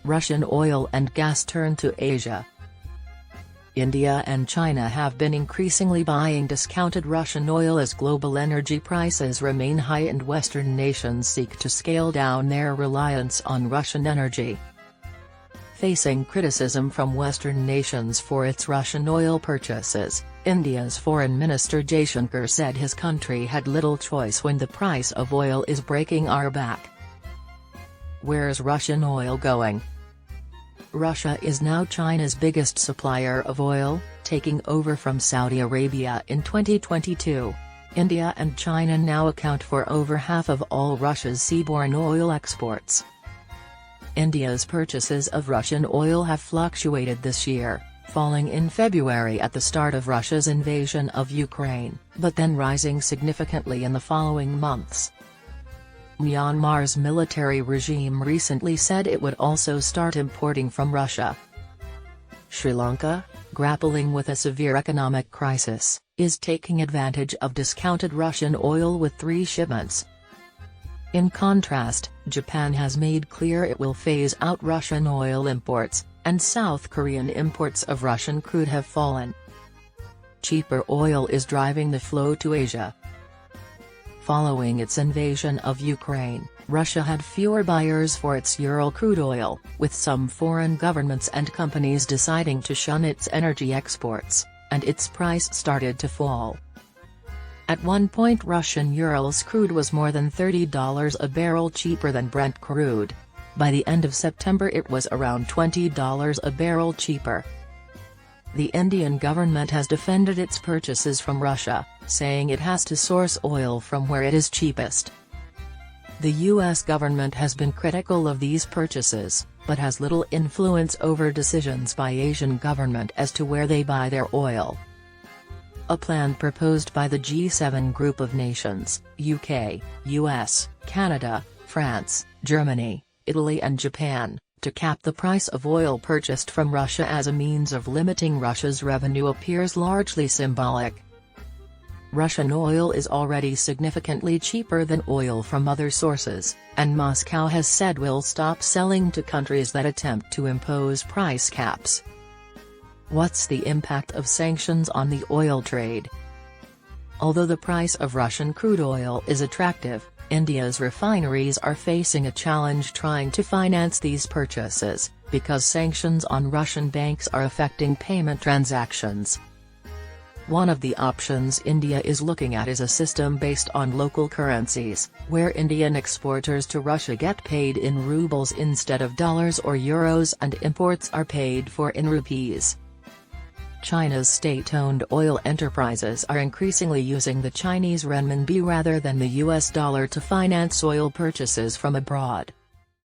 Russian oil and gas turn to Asia. India and China have been increasingly buying discounted Russian oil as global energy prices remain high and Western nations seek to scale down their reliance on Russian energy. Facing criticism from Western nations for its Russian oil purchases, India's Foreign Minister Jaishankar said his country had little choice when the price of oil is breaking our back. Where's Russian oil going? Russia is now China's biggest supplier of oil, taking over from Saudi Arabia in 2022. India and China now account for over half of all Russia's seaborne oil exports. India's purchases of Russian oil have fluctuated this year, falling in February at the start of Russia's invasion of Ukraine, but then rising significantly in the following months. Myanmar's military regime recently said it would also start importing from Russia. Sri Lanka, grappling with a severe economic crisis, is taking advantage of discounted Russian oil with 3 shipments. In contrast, Japan has made clear it will phase out Russian oil imports, and South Korean imports of Russian crude have fallen. Cheaper oil is driving the flow to Asia. Following its invasion of Ukraine, Russia had fewer buyers for its Ural crude oil, with some foreign governments and companies deciding to shun its energy exports, and its price started to fall. At one point Russian Urals crude was more than $30 a barrel cheaper than Brent crude. By the end of September it was around $20 a barrel cheaper. The Indian government has defended its purchases from Russia, saying it has to source oil from where it is cheapest. The U.S. government has been critical of these purchases, but has little influence over decisions by Asian governments as to where they buy their oil. A plan proposed by the G7 group of nations, UK, US, Canada, France, Germany, Italy and Japan, to cap the price of oil purchased from Russia as a means of limiting Russia's revenue appears largely symbolic. Russian oil is already significantly cheaper than oil from other sources, and Moscow has said will stop selling to countries that attempt to impose price caps. What's the impact of sanctions on the oil trade? Although the price of Russian crude oil is attractive, India's refineries are facing a challenge trying to finance these purchases, because sanctions on Russian banks are affecting payment transactions. One of the options India is looking at is a system based on local currencies, where Indian exporters to Russia get paid in rubles instead of dollars or euros and imports are paid for in rupees. China's state-owned oil enterprises are increasingly using the Chinese renminbi rather than the US dollar to finance oil purchases from abroad.